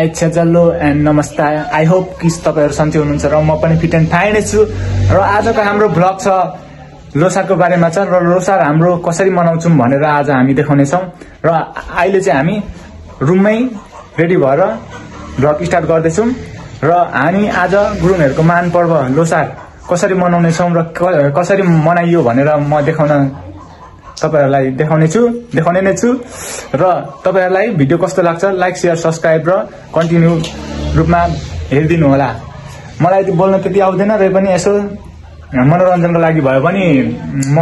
जल्लो and नमस्ते। I hope कि तपाईहरु सन्चै हुनुहुन्छ र म पनि फिट एन्ड फाइन छु। र आजको हाम्रो भ्लग छ लोसारको बारेमा छ र लोसार हाम्रो कसरी मनाउँछौं भनेर आज हामी देखाउने छौं। र अहिले चाहिँ हामी रुममै रेडी भएर भ्लग स्टार्ट गर्दै छौं र हामी आज गुरुङहरुको मान पर्व लोसार कसरी मनाउने छौं र कसरी मनाइयो भनेर म तपाईहरुलाई देखाउने नै छु र तपाईहरुलाई भिडियो कस्तो लाग्छ लाइक शेयर सब्स्क्राइब र कन्टिन्यू रूपमा हेरिदिनु होला। मलाई त बोल्न त्यति आउँदैन रे पनि यसो मनोरञ्जनको लागि भए पनि म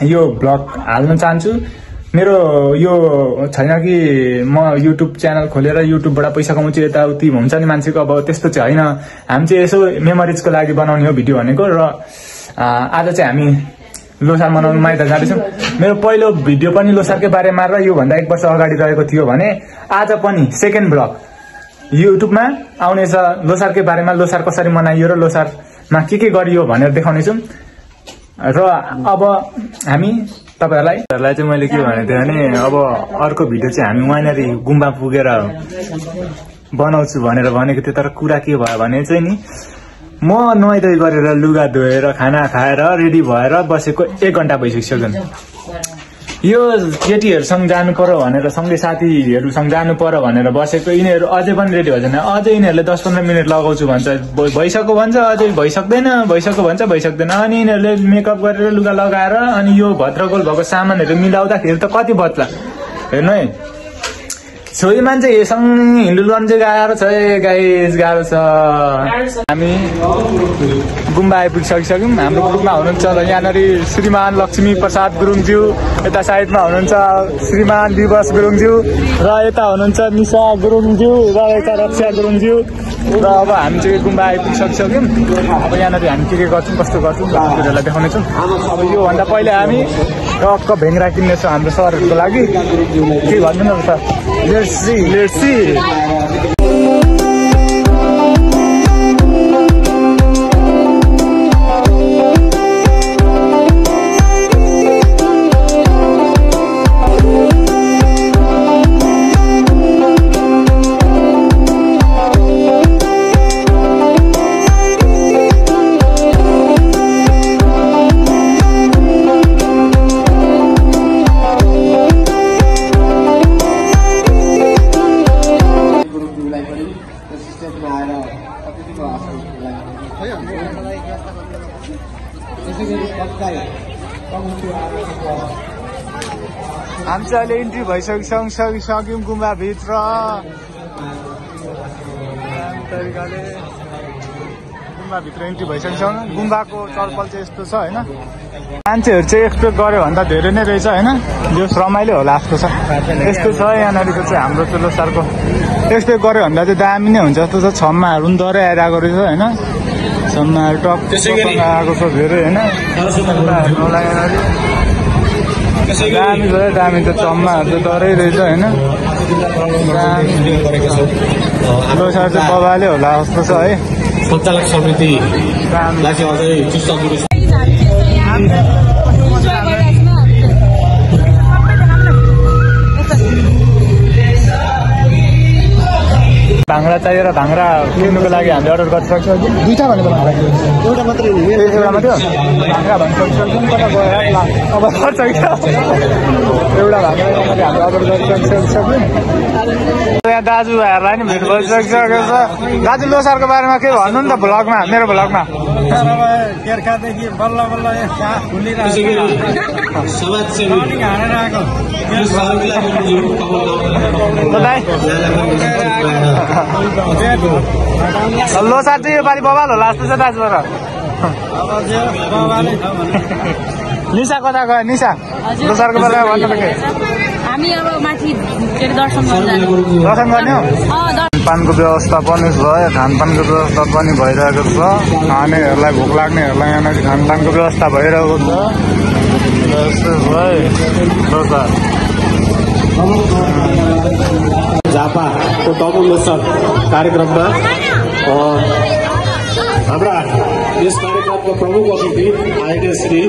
यो भ्लग हाल्न चाहन्छु। मेरो यो छैन कि म युट्युब च्यानल खोलेर युट्युबबाट पैसा कमाउँछु यताउति हुन्छ नि मान्छेको, अब त्यस्तो चाहिँ हैन। हामी चाहिँ यसो मेमोरिजको लागि बनाउने हो भिडियो भनेको। र आज चाहिँ हामी लोसार मनाउन माइत जाँदैछौँ। मेरो पहिलो भिडियो पनि लोसारकै बारेमा र यो भन्दा 1 वर्ष अगाडि रहेको थियो भने आज पनि सेकेन्ड भ्लग युट्युबमा आउनेछ लोसारकै बारेमा, लोसार कसरी मनाइयो र लोसारमा के गरियो भनेर देखाउने छु। र अब हामी तपाईहरुलाई चाहिँ मैले के भनेको थिएँ भने अब अर्को भिडियो चाहिँ हामी वहाँनेरि गुम्बा पुगेर बनाउँछु भनेर भनेको थिएँ। तर कुरा के भयो भने चाहिँ नि म नुहाइधुवाइ गरेर लुगा धोएर खाना खाएर रेडी भएर बसेको 1 घण्टा भइसक्यो। यो केटीहरुसँग जानु पर्यो भनेर सँगै साथीहरुसँग जानु पर्यो भनेर बसेको यिनीहरु अझै पनि रेडी भएन। अझै यिनीहरुले 10-15 मिनेट लगाउँछु भन्छ, भइसक्यो भन्छ, अझै भइसक्यो भन्छ भइसक्दैन। अनि यिनीहरुले मेकअप गरेर लुगा लगाएर अनि यो भद्रगोल भएको सामानहरु मिलाउँदाखेरि त कति बच्ला हेर्नु है। छोरी मान्छे यससँग हिन्डुल गर्न चाहिँ गाह्रो छ गाइस, गाह्रो छ। हामी गुम्बा आइपुगिसक्यौँ। हाम्रो ग्रुपमा हुनुहुन्छ यहाँनिर श्रीमान लक्ष्मी प्रसाद गुरुङज्यू, यता साइडमा हुनुहुन्छ श्रीमान दिवस गुरुङज्यू र यता हुनुहुन्छ निशा गुरुङज्यू र यता रक्षा गुरुङज्यू। र अब हामी चाहिँ गुम्बा आइपुगिसक्यौँ। अब यहाँनिर हामी के गर्छौँ कस्तो गर्छौँ कुराहरूलाई देखाउनेछौँ। अब योभन्दा पहिले हामी टक्क भेङ्रा किन्नेछौँ हाम्रो सरहरूको लागि। के भन्नु न सर? Let's see. हामी चाहिँ अहिले इन्ट्री भइसक्यौँ गुम्बाभित्र। तरिकाले गुम्बाभित्र इन्ट्री भइसक्यौँ। गुम्बाको चलपल चाहिँ यस्तो छ होइन, मान्छेहरू चाहिँ एक्सपेक्ट गर्यो भन्दा धेरै नै रहेछ होइन। जो रमाइलो होला जस्तो छ यस्तो छ। यहाँनिरको चाहिँ हाम्रो चाहिँ लोसारको एक्सपेक्ट गर्यो भन्दा चाहिँ दामी नै हुन्छ जस्तो छ। छम्माहरू पनि डरै आइरहेको रहेछ होइन, छम्माहरू टप आएको छ धेरै होइन। दामी भयो, दामी त चम्माहरू त डरै रहेछ होइन। लोसार चाहिँ बबाले होला जस्तो छ है। सञ्चालक समिति भाङ्रा चाहियो र भाङ्रा किन्नुको लागि हामीले अर्डर गर्न सक्छौँ। दुईटा भनेको भाङ्रा एउटा मात्रै एउटा मात्रै भाङ्रा भन्न सक्छौँ। कता गएर अब खर्च क्या एउटा भाङ्रा हामीले अर्डर गर्न सक्छौँ। यहाँ दाजुभाइहरूलाई नि भेट भइसकिसकेको छ। दाजु लोसारको बारेमा के भन्नु नि त भ्लगमा, मेरो भ्लगमा? केर्खादेखि बल्ल बल्ल लोसार चाहिँ योपालि बवाल होला जस्तो छ दाजुबाट। निशा कता गयो? निशा लोसारको बारेमा भन्नु के? हामी अब माथि दर्शन गर्ने हो। खानपानको व्यवस्था पनि भयो, खानपानको व्यवस्था पनि भइरहेको छ। खानेहरूलाई भोक लाग्नेहरूलाई यहाँनिर खानपानको व्यवस्था भइरहेको छ। झापाको टपु लोसार कार्यक्रममा हाम्रा यस कार्यक्रमको प्रमुख अतिथि आएका श्री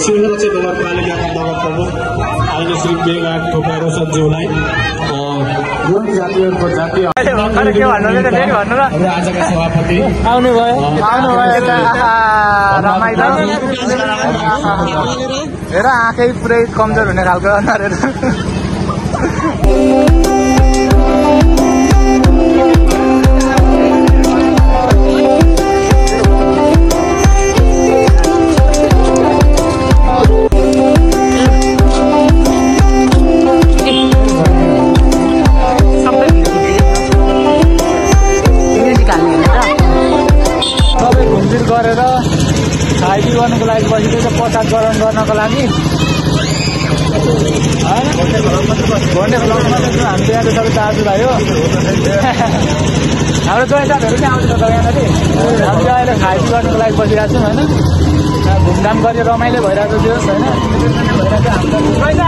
सिंहरक्षी नगरपालिकाका नगर प्रमुख आएका श्री मेघा ठोका रोशनज्यूलाई जुन जातिहरूको जातीय भर्खर के भन्नु त फेरि भन्नु र हाम्रो आजका सभापति आउनु भयो रमाइलो हेर आँखै पुरै कमजोर हुने खालको अनुहार हेर गरेर खाइपी गर्नुको लागि बसिदिएछ प्रसाद ग्रहण गर्नको लागि घन्टे खोलामा हामी यहाँको सबै दाजुभाइ हो हाम्रो जय साथीहरू पनि आउँछ त यहाँनिर हामी चाहिँ अहिले खाइपी गर्नुको लागि बसिरहेको छौँ होइन घुमघाम गरेर रमाइलो भइरहेको थियो होइन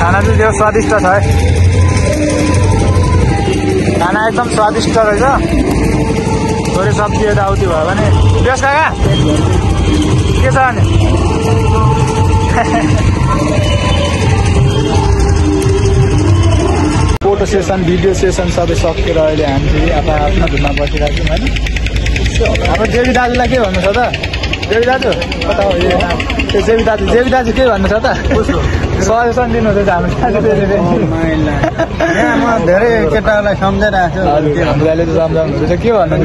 खाना चाहिँ त्यो स्वादिष्ट छ है खाना एकदम स्वादिष्ट रहेछ थोरै सब्जी यताउति भयो भने बेस काका के छ भने फोटो सेसन भिडियो सेसन सबै सकेर अहिले हामी फेरि आफ्नो धुनमा बसिरहेको छौँ होइन हाम्रो देवी दाजुलाई के भन्नु छ त देवी दाजु कता हो त्यो देवी दाजु के भन्नु छ त सजेसन दिनुहुँदैछ हाम्रो म धेरै केटाहरूलाई सम्झाइरहेको छु हाम्रो अहिले चाहिँ सम्झाउनु हुँदैछ के भन्नु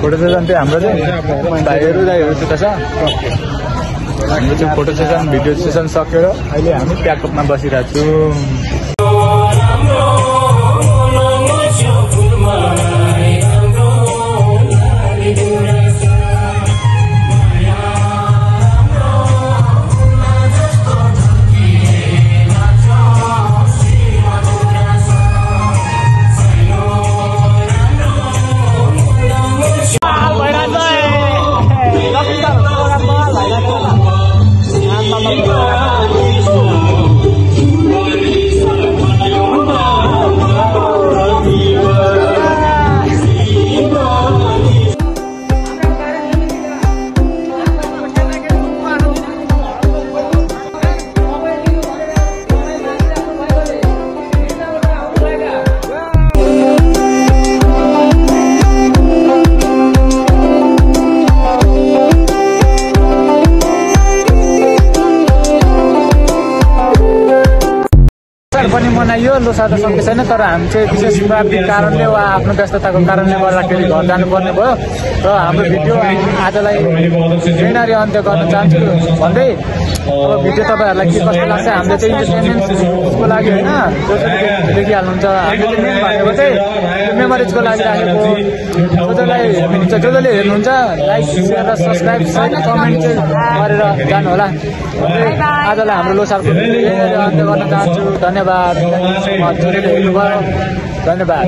फोटो सेसन चाहिँ हाम्रो चाहिँ भाइहरू दाइहरू चाहिँ छ हाम्रो चाहिँ फोटो सेसन भिडियो सेसन सकेर अहिले हामी प्याकअपमा बसिरहेको छौँ पनि मनाइयो लोसार त सके छैन तर हामी चाहिँ विशेष प्राविधिक कारणले वा आफ्नो व्यस्तताको कारणले गर्दाखेरि घर जानुपर्ने भयो र हाम्रो भिडियो आजलाई यहीँनिर अन्त्य गर्न चाहन्छु भन्दै अब भिडियो तपाईँहरूलाई के कस्तो लाग्छ हामीले चाहिँ इन्टरटेनमेन्टको लागि होइन देखिहाल्नुहुन्छ हामीले मेन भनेको चाहिँ मेमोरिजको लागि राखेको जसले हेर्नुहुन्छ लाइक सेयर र सब्सक्राइब कमेन्ट चाहिँ गरेर जानु होला आजलाई हाम्रो लोसारको भिडियो यहीँनिर अन्त्य गर्न चाहन्छु धन्यवाद धन्यवाद